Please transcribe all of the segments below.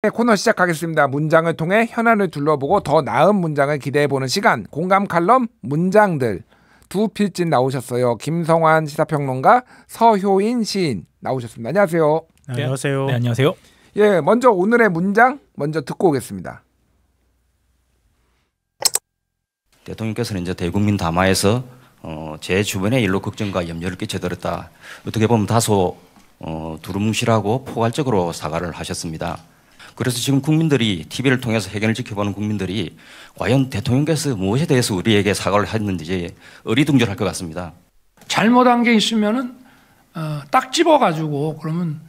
네, 코너 시작하겠습니다. 문장을 통해 현안을 둘러보고 더 나은 문장을 기대해보는 시간. 공감 칼럼 문장들. 두 필진 나오셨어요. 김성환 시사평론가, 서효인 시인 나오셨습니다. 안녕하세요. 안녕하세요. 네, 안녕하세요. 예, 먼저 오늘의 문장 먼저 듣고 오겠습니다. 대통령께서는 이제 대국민 담화에서 제 주변의 일로 걱정과 염려를 끼쳐드렸다. 어떻게 보면 다소 두루뭉실하고 포괄적으로 사과를 하셨습니다. 그래서 지금 국민들이 TV를 통해서 해견을 지켜보는 국민들이 과연 대통령께서 무엇에 대해서 우리에게 사과를 했는지 어리둥절할 것 같습니다. 잘못한 게 있으면은 딱 집어가지고 그러면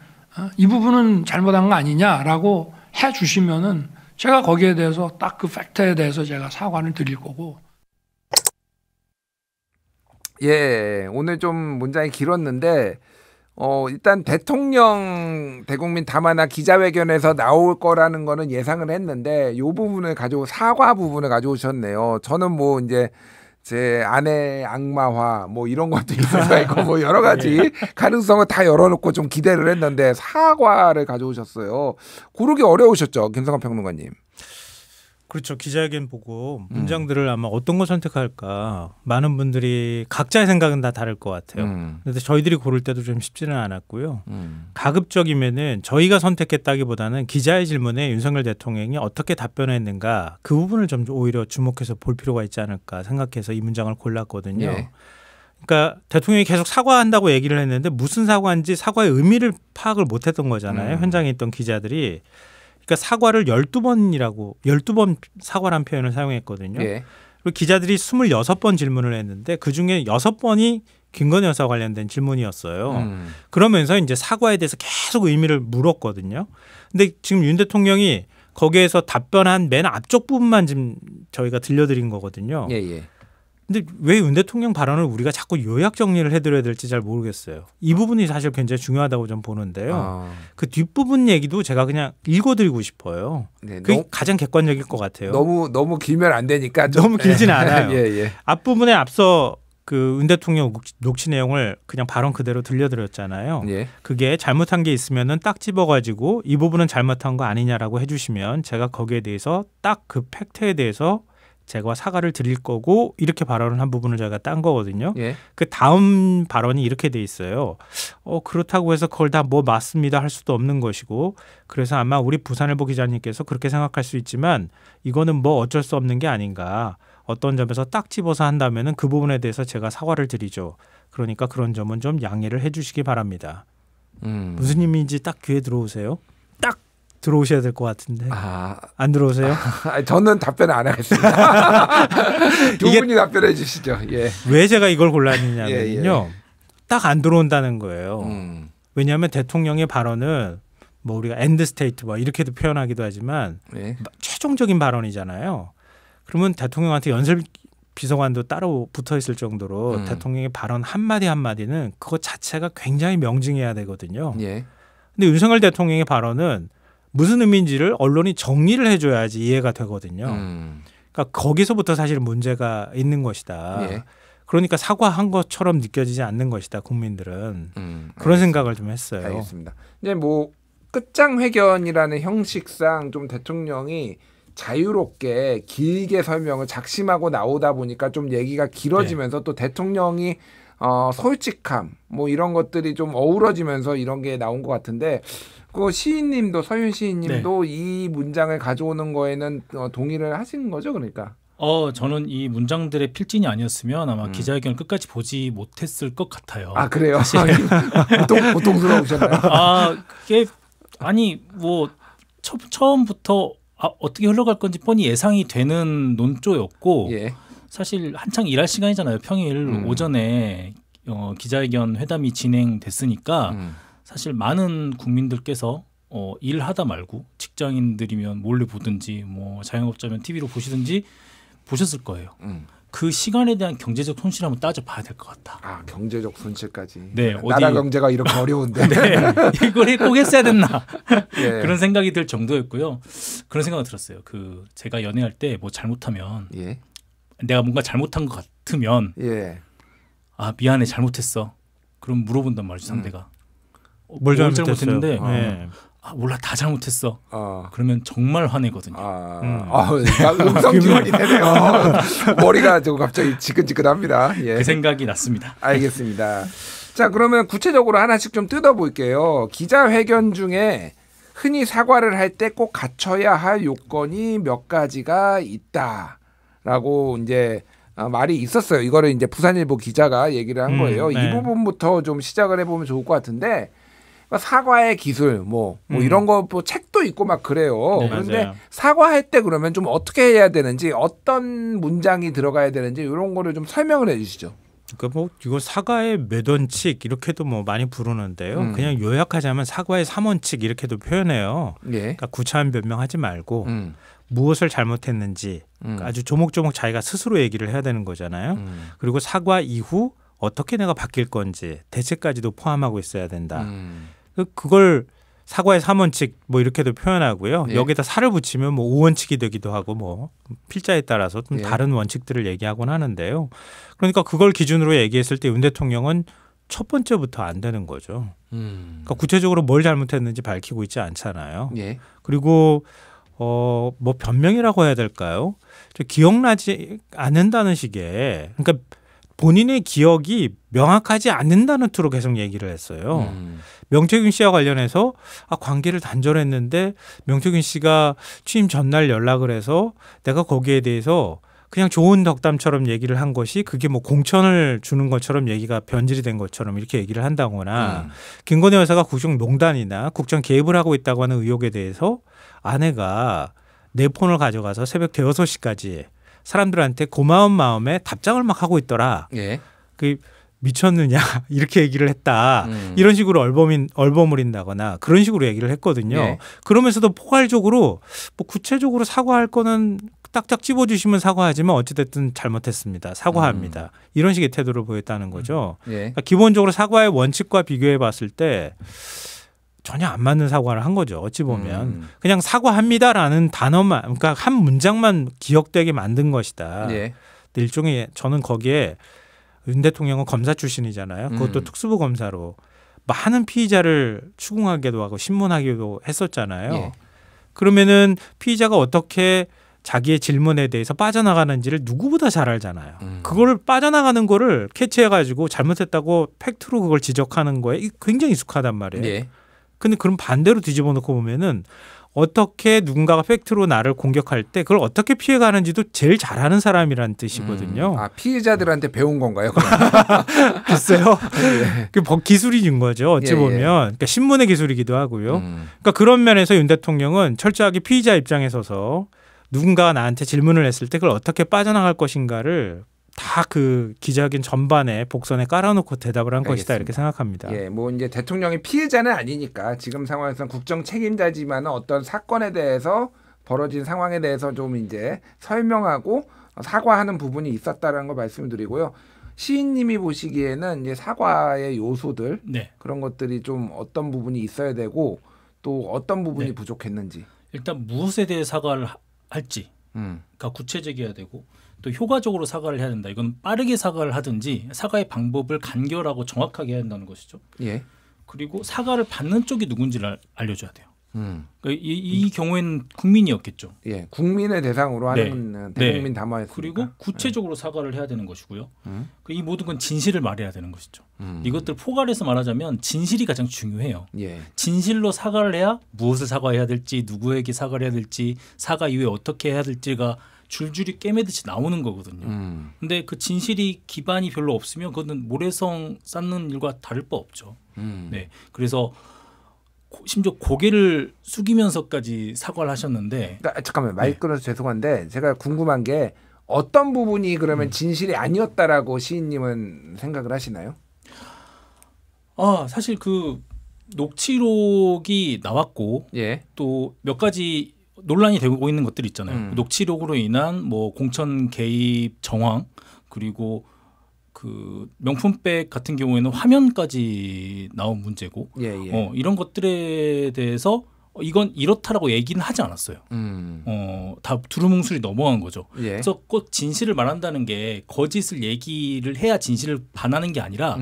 이 부분은 잘못한 거 아니냐라고 해주시면은 제가 거기에 대해서 딱 그 팩트에 대해서 제가 사과를 드릴 거고. 예, 오늘 좀 문장이 길었는데 일단 대통령 대국민 담화나 기자회견에서 나올 거라는 거는 예상을 했는데 이 부분을 가지고 사과 부분을 가져오셨네요. 저는 뭐 이제 제 아내 악마화 뭐 이런 것도 있을 수가 있고 뭐 여러 가지 가능성을 다 열어놓고 좀 기대를 했는데 사과를 가져오셨어요. 고르기 어려우셨죠, 김성환 평론가님? 그렇죠. 기자회견 보고 문장들을 아마 어떤 거 선택할까 많은 분들이 각자의 생각은 다 다를 것 같아요. 그래서 저희들이 고를 때도 좀 쉽지는 않았고요. 가급적이면은 저희가 선택했다기보다는 기자의 질문에 윤석열 대통령이 어떻게 답변했는가 그 부분을 좀 오히려 주목해서 볼 필요가 있지 않을까 생각해서 이 문장을 골랐거든요. 예. 그러니까 대통령이 계속 사과한다고 얘기를 했는데 무슨 사과인지 사과의 의미를 파악을 못했던 거잖아요. 현장에 있던 기자들이. 그러니까 사과를 12번 사과란 표현을 사용했거든요. 예. 그리고 기자들이 26번 질문을 했는데 그중에 6번이 김건희 여사 관련된 질문이었어요. 그러면서 이제 사과에 대해서 계속 의미를 물었거든요. 근데 지금 윤 대통령이 거기에서 답변한 맨 앞쪽 부분만 지금 저희가 들려드린 거거든요. 예, 예. 근데 왜 윤 대통령 발언을 우리가 자꾸 요약 정리를 해드려야 될지 잘 모르겠어요. 이 부분이 사실 굉장히 중요하다고 좀 보는데요. 그 뒷부분 얘기도 제가 그냥 읽어드리고 싶어요. 네, 그게 가장 객관적일 것 같아요. 너무 길면 안 되니까 좀. 너무 길지는 않아요. 예, 예. 앞부분에 앞서 그 윤 대통령 녹취 내용을 그냥 발언 그대로 들려드렸잖아요. 예. 그게 잘못한 게 있으면은 딱 집어가지고 이 부분은 잘못한 거 아니냐라고 해주시면 제가 거기에 대해서 딱 그 팩트에 대해서 제가 사과를 드릴 거고 이렇게 발언을 한 부분을 저희가 딴 거거든요. 예. 그 다음 발언이 이렇게 돼 있어요. 그렇다고 해서 그걸 다 뭐 맞습니다 할 수도 없는 것이고 그래서 아마 우리 부산일보 기자님께서 그렇게 생각할 수 있지만 이거는 뭐 어쩔 수 없는 게 아닌가. 어떤 점에서 딱 집어서 한다면은 그 부분에 대해서 제가 사과를 드리죠. 그러니까 그런 점은 좀 양해를 해주시기 바랍니다. 무슨 의미인지 딱 귀에 들어오세요? 딱 들어오셔야 될 것 같은데. 안 들어오세요? 저는 답변 안 하겠습니다. 두 분이 답변해 주시죠. 예. 왜 제가 이걸 골랐느냐면요. 예. 딱 안 들어온다는 거예요. 왜냐하면 대통령의 발언은 뭐 우리가 엔드 스테이트 뭐 이렇게도 표현하기도 하지만 예. 최종적인 발언이잖아요. 그러면 대통령한테 연설 비서관도 따로 붙어 있을 정도로 대통령의 발언 한마디 한마디는 그것 자체가 굉장히 명징해야 되거든요. 예. 근데 윤석열 대통령의 발언은 무슨 의미인지를 언론이 정리를 해줘야지 이해가 되거든요. 그러니까 거기서부터 사실 문제가 있는 것이다. 예. 그러니까 사과한 것처럼 느껴지지 않는 것이다. 국민들은. 그런 생각을 좀 했어요. 알겠습니다. 이제 뭐 끝장회견이라는 형식상 좀 대통령이 자유롭게 길게 설명을 작심하고 나오다 보니까 좀 얘기가 길어지면서 또 대통령이 솔직함 뭐 이런 것들이 좀 어우러지면서 이런 게 나온 것 같은데 그 시인님도 서윤 시인님도 이 문장을 가져오는 거에는 동의를 하신 거죠, 그러니까? 저는 이 문장들의 필진이 아니었으면 아마 기자회견을 끝까지 보지 못했을 것 같아요. 아, 그래요? 고통스러우셨나요? 그게 뭐 처음부터 어떻게 흘러갈 건지 뻔히 예상이 되는 논조였고 예. 사실 한창 일할 시간이잖아요. 평일 오전에 기자회견 회담이 진행됐으니까 사실 많은 국민들께서 일하다 말고 직장인들이면 몰래 보든지 뭐 자영업자면 TV로 보시든지 보셨을 거예요. 그 시간에 대한 경제적 손실 한번 따져봐야 될 것 같다. 경제적 손실까지. 네, 나라 경제가 이렇게 어려운데. 네, 이걸 꼭 했어야 됐나. 예. 그런 생각이 들 정도였고요. 그런 생각이 들었어요. 제가 연애할 때 뭐 잘못하면 예. 내가 뭔가 잘못한 것 같으면 예. 미안해 잘못했어. 그럼 물어본단 말이죠 상대가. 뭘 잘못했는데 몰라 다 잘못했어. 그러면 정말 화내거든요. 음성 지원이 되네요. 머리가 좀 갑자기 지끈지끈합니다. 예. 그 생각이 났습니다. 알겠습니다. 자, 그러면 구체적으로 하나씩 좀 뜯어볼게요. 기자회견 중에 흔히 사과를 할 때 꼭 갖춰야 할 요건이 몇 가지가 있다라고 이제 말이 있었어요. 이거를 이제 부산일보 기자가 얘기를 한 거예요. 네. 이 부분부터 좀 시작을 해보면 좋을 것 같은데 사과의 기술 뭐 이런 거 뭐 책도 있고 막 그래요. 네, 그런데 맞아요. 사과할 때 그러면 좀 어떻게 해야 되는지 어떤 문장이 들어가야 되는지 이런 거를 좀 설명을 해주시죠. 그러니까 뭐 이거 사과의 몇 원칙 이렇게도 뭐 많이 부르는데요. 그냥 요약하자면 사과의 3원칙 이렇게도 표현해요. 예. 그러니까 구차한 변명하지 말고 무엇을 잘못했는지 그러니까 아주 조목조목 자기가 스스로 얘기를 해야 되는 거잖아요. 그리고 사과 이후 어떻게 내가 바뀔 건지 대책까지도 포함하고 있어야 된다. 그걸 사과의 3원칙 뭐 이렇게도 표현하고요. 예. 여기다 살을 붙이면 뭐 5원칙이 되기도 하고 뭐 필자에 따라서 좀 예. 다른 원칙들을 얘기하곤 하는데요. 그러니까 그걸 기준으로 얘기했을 때 윤 대통령은 첫 번째부터 안 되는 거죠. 그러니까 구체적으로 뭘 잘못했는지 밝히고 있지 않잖아요. 예. 그리고 뭐 변명이라고 해야 될까요? 기억나지 않는다는 식의 그러니까 본인의 기억이 명확하지 않는다는 투로 계속 얘기를 했어요. 명태균 씨와 관련해서 관계를 단절했는데 명태균 씨가 취임 전날 연락을 해서 내가 거기에 대해서 그냥 좋은 덕담처럼 얘기를 한 것이 그게 뭐 공천을 주는 것처럼 얘기가 변질이 된 것처럼 이렇게 얘기를 한다거나 김건희 여사가 국정농단이나 국정 개입을 하고 있다고 하는 의혹에 대해서 아내가 내 폰을 가져가서 새벽 대여섯 시까지 사람들한테 고마운 마음에 답장을 막 하고 있더라. 예. 그 미쳤느냐 이렇게 얘기를 했다. 이런 식으로 얼버무린다거나 그런 식으로 얘기를 했거든요. 예. 그러면서도 포괄적으로 뭐 구체적으로 사과할 거는 딱딱 집어주시면 사과하지만 어찌됐든 잘못했습니다. 사과합니다. 이런 식의 태도를 보였다는 거죠. 예. 그러니까 기본적으로 사과의 원칙과 비교해 봤을 때 전혀 안 맞는 사과를 한 거죠. 어찌 보면 그냥 사과합니다라는 단어만 그러니까 한 문장만 기억되게 만든 것이다. 예. 일종의 저는 거기에 윤 대통령은 검사 출신이잖아요. 그것도 특수부 검사로 많은 피의자를 추궁하기도 하고 신문하기도 했었잖아요. 예. 그러면은 피의자가 어떻게 자기의 질문에 대해서 빠져나가는지를 누구보다 잘 알잖아요. 그거를 빠져나가는 거를 캐치해가지고 잘못했다고 팩트로 그걸 지적하는 거에 굉장히 익숙하단 말이에요. 예. 근데 그럼 반대로 뒤집어 놓고 보면은 어떻게 누군가가 팩트로 나를 공격할 때 그걸 어떻게 피해가는지도 제일 잘하는 사람이란 뜻이거든요. 피해자들한테 배운 건가요? 글쎄요. 그 기술인 거죠. 어찌 예, 보면. 예. 그러니까 신문의 기술이기도 하고요. 그러니까 그런 면에서 윤 대통령은 철저하게 피의자 입장에 서서 누군가가 나한테 질문을 했을 때 그걸 어떻게 빠져나갈 것인가를 다 그 기자회견 전반에 복선에 깔아놓고 대답을 한 것이다 이렇게 생각합니다. 예, 뭐 이제 대통령이 피해자는 아니니까 지금 상황에서는 국정 책임자지만 어떤 사건에 대해서 벌어진 상황에 대해서 좀 이제 설명하고 사과하는 부분이 있었다라는 걸 말씀드리고요. 시인님이 보시기에는 이제 사과의 요소들 네. 그런 것들이 좀 어떤 부분이 있어야 되고 또 어떤 부분이 네. 부족했는지. 일단 무엇에 대해 사과를 할지 그러니까 구체적이어야 되고 또 효과적으로 사과를 해야 된다. 이건 빠르게 사과를 하든지 사과의 방법을 간결하고 정확하게 해야 한다는 것이죠. 예. 그리고 사과를 받는 쪽이 누군지를 알려줘야 돼요. 그러니까 이 경우에는 국민이었겠죠. 예. 국민을 대상으로 하는 대국민 담화였습니다. 그리고 구체적으로 사과를 해야 되는 것이고요. 이 모든 건 진실을 말해야 되는 것이죠. 이것들 포괄해서 말하자면 진실이 가장 중요해요. 예. 진실로 사과를 해야 무엇을 사과해야 될지 누구에게 사과를 해야 될지 사과 이후에 어떻게 해야 될지가 줄줄이 깨매듯이 나오는 거거든요. 근데 그 진실이 기반이 별로 없으면 그거는 모래성 쌓는 일과 다를 바 없죠. 네, 그래서 심지어 고개를 숙이면서까지 사과를 하셨는데 그러니까 잠깐만 말 끊어서 죄송한데 제가 궁금한 게 어떤 부분이 그러면 진실이 아니었다라고 시인님은 생각을 하시나요? 사실 그 녹취록이 나왔고 예. 또 몇 가지 논란이 되고 있는 것들이 있잖아요. 녹취록으로 인한 뭐 공천 개입 정황 그리고 그 명품백 같은 경우에는 화면까지 나온 문제고 예, 예. 이런 것들에 대해서 이건 이렇다라고 얘기는 하지 않았어요. 다 두루뭉술이 넘어간 거죠. 예. 그래서 꼭 진실을 말한다는 게 거짓을 얘기를 해야 진실을 반하는 게 아니라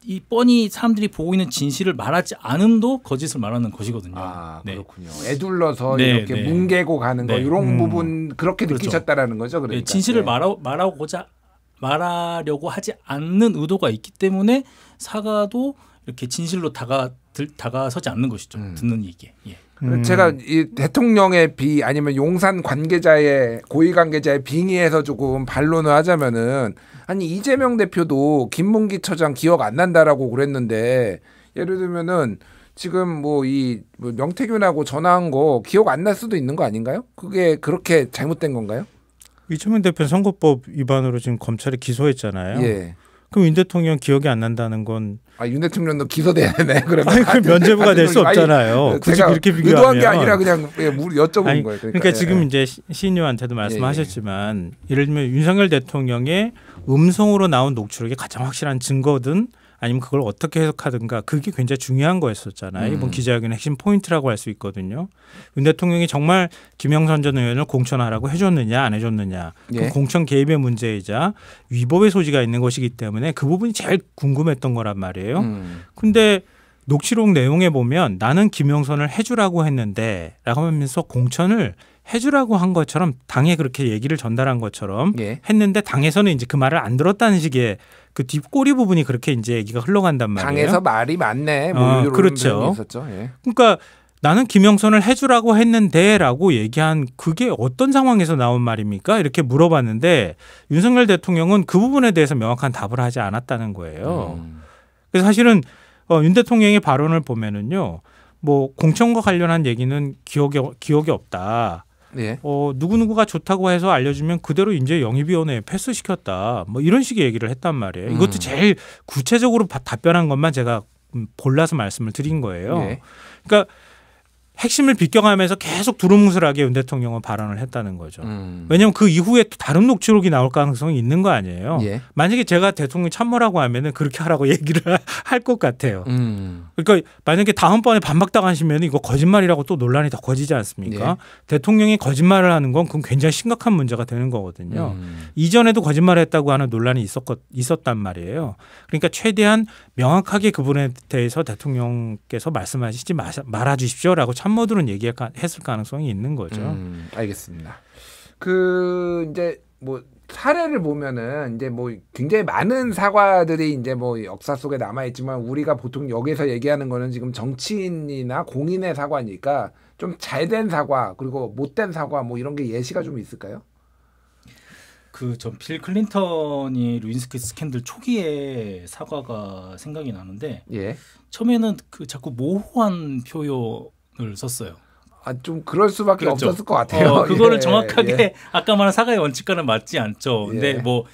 이 뻔히 사람들이 보고 있는 진실을 말하지 않음도 거짓을 말하는 것이거든요. 아 네. 그렇군요. 애둘러서 네, 이렇게 네. 뭉개고 가는 거 네. 이런 부분 그렇게 그렇죠. 느끼셨다라는 거죠. 그러니까 네, 진실을 네. 말하려고 하지 않는 의도가 있기 때문에 사과도 이렇게 진실로 다가서지 않는 것이죠. 듣는 이게. 예. 제가 이 대통령의 비 아니면 용산 관계자의 고위 관계자의 빙의해서 조금 반론을 하자면은 아니 이재명 대표도 김문기 처장 기억 안 난다라고 그랬는데 예를 들면은 지금 뭐 이 명태균하고 전화한 거 기억 안 날 수도 있는 거 아닌가요? 그게 그렇게 잘못된 건가요? 이재명 대표 선거법 위반으로 지금 검찰이 기소했잖아요. 예. 그럼 윤 대통령 기억이 안 난다는 건 아, 윤 대통령도 기소돼야 되네. 그러면 아니 그 면죄부가 될 수 없잖아요. 굳이 제가 그렇게 비교하면 의도한 게 아니라 그냥 여쭤본 아니, 거예요. 그러니까 지금 이제 시인님한테도 말씀하셨지만 예를 들면 윤석열 대통령의 음성으로 나온 녹취록이 가장 확실한 증거든 아니면 그걸 어떻게 해석하든가 그게 굉장히 중요한 거였었잖아요. 이번 기자회견의 핵심 포인트라고 할 수 있거든요. 윤 대통령이 정말 김영선 전 의원을 공천하라고 해줬느냐 안 해줬느냐. 예. 그 공천 개입의 문제이자 위법의 소지가 있는 것이기 때문에 그 부분이 제일 궁금했던 거란 말이에요. 근데 녹취록 내용에 보면 나는 김영선을 해주라고 했는데 라고 하면서 공천을 해주라고 한 것처럼 당에 그렇게 얘기를 전달한 것처럼 예. 했는데 당에서는 이제 그 말을 안 들었다는 식의 그 뒷꼬리 부분이 그렇게 이제 얘기가 흘러간단 말이에요. 당에서 말이 많네. 뭐 이런 그렇죠. 부분이 있었죠. 예. 그러니까 나는 김영선을 해주라고 했는데라고 얘기한 그게 어떤 상황에서 나온 말입니까? 이렇게 물어봤는데 윤석열 대통령은 그 부분에 대해서 명확한 답을 하지 않았다는 거예요. 그래서 사실은 윤 대통령의 발언을 보면은요, 뭐 공천과 관련한 얘기는 기억이 없다. 예. 누구누구가 좋다고 해서 알려주면 그대로 이제 영입위원회에 패스시켰다. 뭐 이런 식의 얘기를 했단 말이에요. 이것도 제일 구체적으로 답변한 것만 제가 골라서 말씀을 드린 거예요. 예. 그러니까 핵심을 비껴가면서 계속 두루뭉술하게 윤 대통령은 발언을 했다는 거죠. 왜냐하면 그 이후에 또 다른 녹취록이 나올 가능성이 있는 거 아니에요. 예. 만약에 제가 대통령 참모라고 하면은 그렇게 하라고 얘기를 할 것 같아요. 그러니까 만약에 다음번에 반박당하시면 이거 거짓말이라고 또 논란이 더 커지지 않습니까? 예. 대통령이 거짓말을 하는 건 그건 굉장히 심각한 문제가 되는 거거든요. 이전에도 거짓말을 했다고 하는 논란이 있었단 말이에요. 그러니까 최대한 명확하게 그분에 대해서 대통령께서 말씀하시지 말아 주십시오라고 참모들은 얘기했을 가능성이 있는 거죠. 알겠습니다. 그 이제 뭐 사례를 보면은 이제 뭐 굉장히 많은 사과들이 이제 뭐 역사 속에 남아 있지만 우리가 보통 여기서 얘기하는 거는 지금 정치인이나 공인의 사과니까 좀 잘된 사과 그리고 못된 사과 뭐 이런 게 예시가 좀 있을까요? 그 전 빌 클린턴이 루인스키 스캔들 초기에 사과가 생각이 나는데 예. 처음에는 그 자꾸 모호한 표현을 썼어요. 아, 좀 그럴 수밖에 그렇죠. 없었을 것 같아요. 그거를 예, 정확하게 예. 아까 말한 사과의 원칙과는 맞지 않죠. 근데 예. 뭐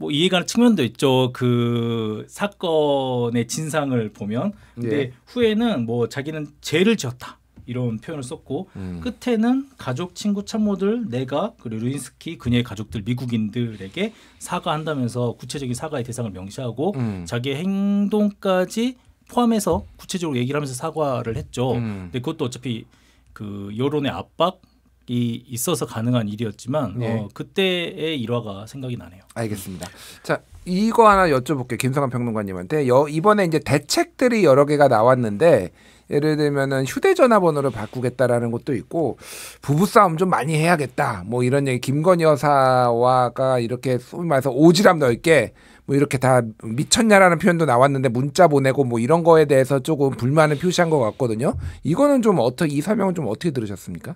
이해가는 측면도 있죠. 그 사건의 진상을 보면. 근데 예. 후에는 뭐 자기는 죄를 지었다. 이런 표현을 썼고 끝에는 가족, 친구, 참모들, 내가 그리고 루인스키 그녀의 가족들, 미국인들에게 사과한다면서 구체적인 사과의 대상을 명시하고 자기의 행동까지 포함해서 구체적으로 얘기를 하면서 사과를 했죠. 근데 그것도 어차피 그 여론의 압박이 있어서 가능한 일이었지만 네. 그때의 일화가 생각이 나네요. 알겠습니다. 자, 이거 하나 여쭤볼게요. 김성환 평론가님한테. 이번에 이제 대책들이 여러 개가 나왔는데 예를 들면은 휴대전화 번호를 바꾸겠다라는 것도 있고 부부싸움 좀 많이 해야겠다. 뭐 이런 얘기 김건희 여사와가 이렇게 소위 말해서 오지랖 넓게 뭐 이렇게 다 미쳤냐라는 표현도 나왔는데 문자 보내고 뭐 이런 거에 대해서 조금 불만을 표시한 것 같거든요. 이거는 좀 이 설명은 좀 어떻게 들으셨습니까?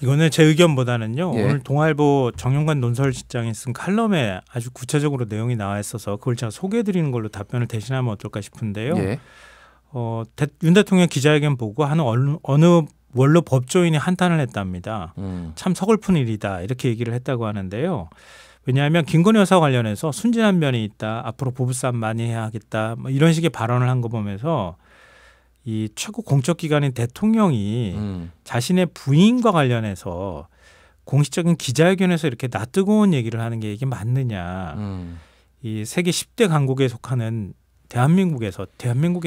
이거는 제 의견보다는요. 예. 오늘 동아일보 정용관 논설실장이 쓴 칼럼에 아주 구체적으로 내용이 나와 있어서 그걸 제가 소개해드리는 걸로 답변을 대신하면 어떨까 싶은데요. 예. 윤 대통령 기자회견 보고 어느 원로 법조인이 한탄을 했답니다. 참 서글픈 일이다 이렇게 얘기를 했다고 하는데요. 왜냐하면 김건희 여사 관련해서 순진한 면이 있다. 앞으로 부부싸움 많이 해야겠다. 뭐 이런 식의 발언을 한 거 보면서 이 최고 공적 기관인 대통령이 자신의 부인과 관련해서 공식적인 기자회견에서 이렇게 낯뜨거운 얘기를 하는 게 이게 맞느냐. 이 세계 10대 강국에 속하는 대한민국의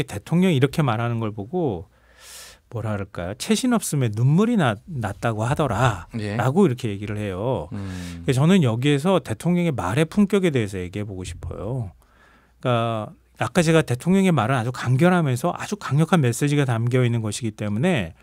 대통령이 이렇게 말하는 걸 보고 뭐라 그럴까요? 채신 없음에 눈물이 났다고 하더라라고 이렇게 얘기를 해요. 그래서 저는 여기에서 대통령의 말의 품격에 대해서 얘기해 보고 싶어요. 그러니까 아까 제가 대통령의 말은 아주 간결하면서 아주 강력한 메시지가 담겨 있는 것이기 때문에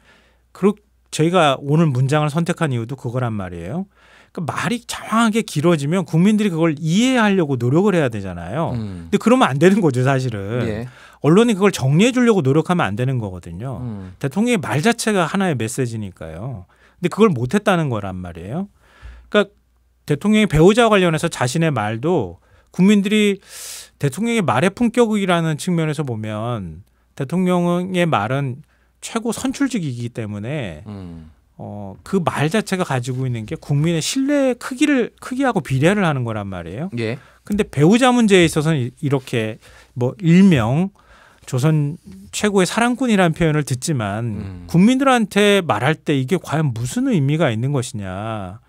저희가 오늘 문장을 선택한 이유도 그거란 말이에요. 그러니까 말이 장황하게 길어지면 국민들이 그걸 이해하려고 노력을 해야 되잖아요. 근데 그러면 안 되는 거죠, 사실은. 예. 언론이 그걸 정리해 주려고 노력하면 안 되는 거거든요. 대통령의 말 자체가 하나의 메시지니까요. 근데 그걸 못했다는 거란 말이에요. 그러니까 대통령의 배우자와 관련해서 자신의 말도 국민들이 대통령의 말의 품격이라는 측면에서 보면 대통령의 말은 최고 선출직이기 때문에 그 말 자체가 가지고 있는 게 국민의 신뢰의 크기하고 비례를 하는 거란 말이에요. 예. 근데 배우자 문제에 있어서는 이렇게 뭐 일명 조선 최고의 사랑꾼이라는 표현을 듣지만 국민들한테 말할 때 이게 과연 무슨 의미가 있는 것이냐.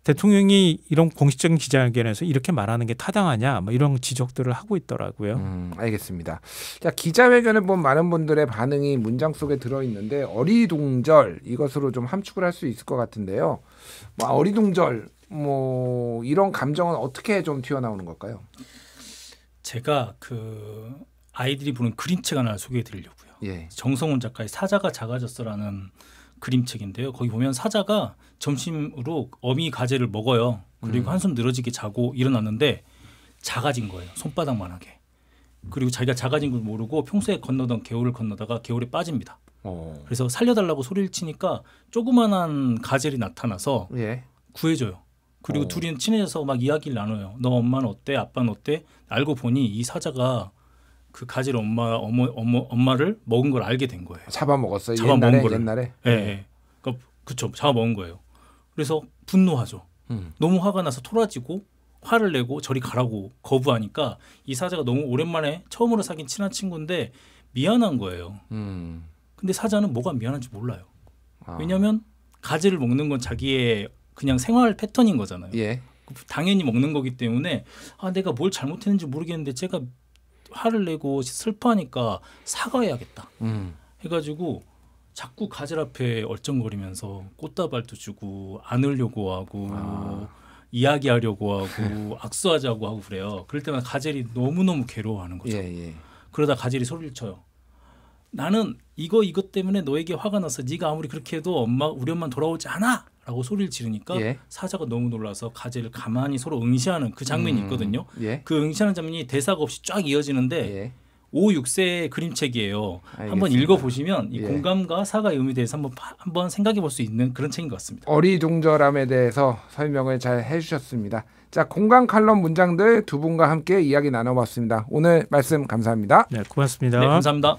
대통령이 이런 공식적인 기자회견에서 이렇게 말하는 게 타당하냐 뭐 이런 지적들을 하고 있더라고요. 알겠습니다. 자, 기자회견을 본 많은 분들의 반응이 문장 속에 들어있는데 어리둥절 이것으로 좀 함축을 할 수 있을 것 같은데요. 뭐 어리둥절 뭐 이런 감정은 어떻게 좀 튀어나오는 걸까요? 제가 그 아이들이 보는 그림책 하나 소개해드리려고요. 예. 정성훈 작가의 사자가 작아졌어라는 그림책인데요. 거기 보면 사자가 점심으로 어미 가재를 먹어요. 그리고 한숨 늘어지게 자고 일어났는데 작아진 거예요. 손바닥만하게. 그리고 자기가 작아진 걸 모르고 평소에 건너던 개울을 건너다가 개울에 빠집니다. 그래서 살려달라고 소리를 치니까 조그만한 가젤이 나타나서 예. 구해줘요. 그리고 둘이 친해져서 막 이야기를 나눠요. 너 엄마는 어때? 아빠는 어때? 알고 보니 이 사자가 그 가젤 엄마를 먹은 걸 알게 된 거예요. 잡아먹었어요. 잡아먹은 거를. 옛날에. 예. 예. 그쵸. 잡아먹은 거예요. 그래서 분노하죠. 너무 화가 나서 토라지고 화를 내고 저리 가라고 거부하니까 이 사자가 너무 오랜만에 처음으로 사귄 친한 친구인데 미안한 거예요. 근데 사자는 뭐가 미안한지 몰라요. 왜냐하면 가지를 먹는 건 자기의 그냥 생활 패턴인 거잖아요. 예. 당연히 먹는 거기 때문에 내가 뭘 잘못했는지 모르겠는데 제가 화를 내고 슬퍼하니까 사과해야겠다 해가지고 자꾸 가젤 앞에 얼쩡거리면서 꽃다발도 주고 안으려고 하고 이야기하려고 하고 악수하자고 하고 그래요. 그럴 때마다 가젤이 너무너무 괴로워하는 거죠. 예. 그러다 가젤이 소리를 쳐요. 나는 이것 때문에 너에게 화가 나서 네가 아무리 그렇게 해도 우리 엄마는 돌아오지 않아! 라고 소리를 지르니까 예. 사자가 너무 놀라서 가젤을 가만히 서로 응시하는 그 장면이 있거든요. 예. 그 응시하는 장면이 대사가 없이 쫙 이어지는데 예. 5, 6세의 그림책이에요. 알겠습니다. 한번 읽어보시면 이 예. 공감과 사과의 의미에 대해서 한번 생각해 볼 수 있는 그런 책인 것 같습니다. 어리둥절함에 대해서 설명을 잘 해주셨습니다. 자, 공감 칼럼 문장들 두 분과 함께 이야기 나눠봤습니다. 오늘 말씀 감사합니다. 네, 고맙습니다. 네, 감사합니다.